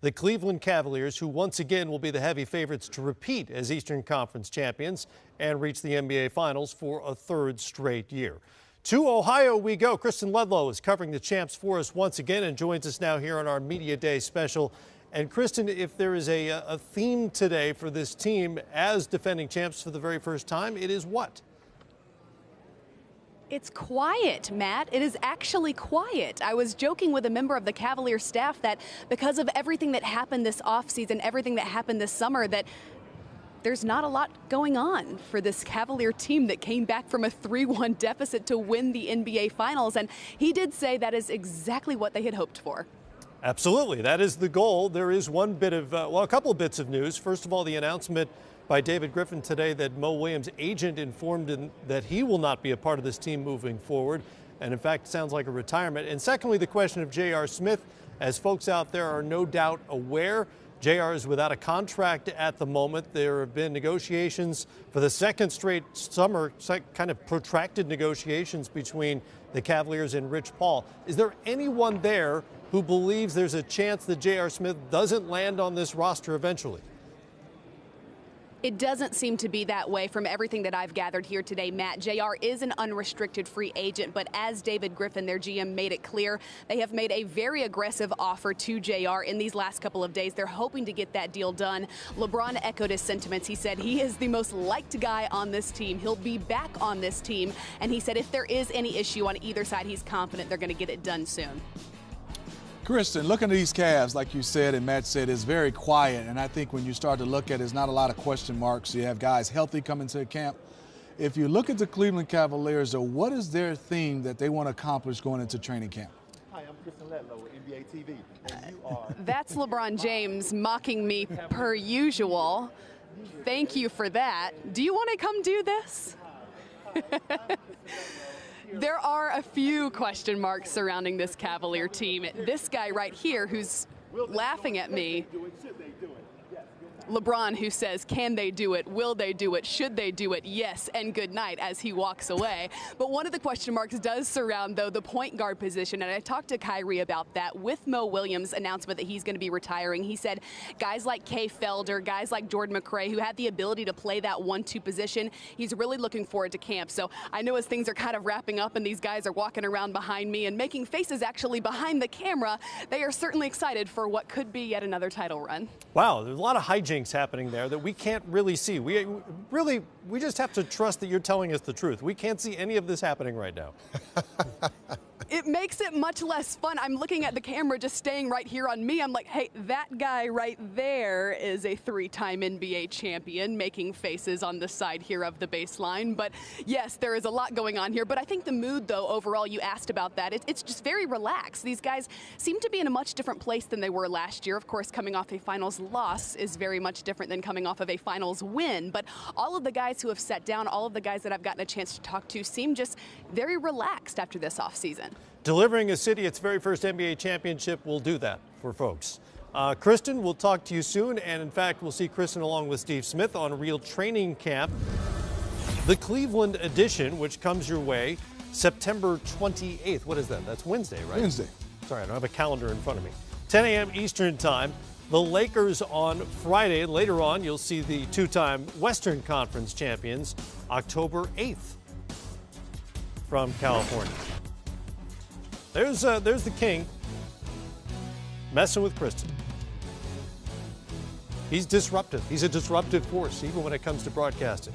The Cleveland Cavaliers, who once again will be the heavy favorites to repeat as Eastern Conference champions and reach the NBA Finals for a third straight year. To Ohio we go. Kristen Ledlow is covering the champs for us once again and joins us now here on our Media Day special. And Kristen, if there is a theme today for this team as defending champs for the very first time, it is what? It's quiet, Matt. It is actually quiet. I was joking with a member of the Cavaliers staff that because of everything that happened this offseason, everything that happened this summer, that there's not a lot going on for this Cavalier team that came back from a 3-1 deficit to win the NBA Finals. And he did say that is exactly what they had hoped for. Absolutely. That is the goal. There is one bit of, a couple of bits of news. First of all, the announcement by David Griffin today that Mo Williams' agent informed him that he will not be a part of this team moving forward. And in fact, sounds like a retirement. And secondly, the question of J.R. Smith. As folks out there are no doubt aware, J.R. is without a contract at the moment. There have been negotiations for the second straight summer, kind of protracted negotiations between the Cavaliers and Rich Paul. Is there anyone there who believes there's a chance that J.R. Smith doesn't land on this roster eventually? It doesn't seem to be that way from everything that I've gathered here today, Matt. JR is an unrestricted free agent, but as David Griffin, their GM, made it clear, they have made a very aggressive offer to JR in these last couple of days. They're hoping to get that deal done. LeBron echoed his sentiments. He said he is the most liked guy on this team. He'll be back on this team. And he said if there is any issue on either side, he's confident they're going to get it done soon. Kristen, looking at these Cavs, like you said and Matt said, is very quiet. And I think when you start to look at it, there's not a lot of question marks. You have guys healthy coming to the camp. If you look at the Cleveland Cavaliers, though, what is their theme that they want to accomplish going into training camp? Hi, I'm Kristen Ledlow with NBA TV, and you are... That's LeBron James mocking me per usual. Thank you for that. Do you want to come do this? There are a few question marks surrounding this Cavalier team. This guy right here who's laughing at me, LeBron, who says, can they do it? Will they do it? Should they do it? Yes, and good night as he walks away. But one of the question marks does surround, though, the point guard position. And I talked to Kyrie about that with Mo Williams' announcement that he's going to be retiring. He said guys like Kay Felder, guys like Jordan McRae, who had the ability to play that 1-2 position, he's really looking forward to camp. So I know as things are kind of wrapping up and these guys are walking around behind me and making faces actually behind the camera, they are certainly excited for what could be yet another title run. Wow, there's a lot of hijinks happening there that we can't really see. We just have to trust that you're telling us the truth. We can't see any of this happening right now. It makes it much less fun. I'm looking at the camera just staying right here on me. I'm like, hey, that guy right there is a 3-time NBA champion making faces on the side here of the baseline. But yes, there is a lot going on here. But I think the mood, though, overall, you asked about that. It's just very relaxed. These guys seem to be in a much different place than they were last year. Of course, coming off a finals loss is very much different than coming off of a finals win. But all of the guys who have sat down, all of the guys that I've gotten a chance to talk to seem just very relaxed after this offseason. Delivering a city its very first NBA championship will do that for folks. Kristen, we'll talk to you soon. And in fact, we'll see Kristen along with Steve Smith on Real Training Camp. The Cleveland edition, which comes your way September 28th. What is that? That's Wednesday, right? Wednesday. Sorry, I don't have a calendar in front of me. 10 a.m. Eastern time. The Lakers on Friday. Later on, you'll see the 2-time Western Conference champions October 8th from California. There's the king messing with Kristen. He's disruptive. He's a disruptive force, even when it comes to broadcasting.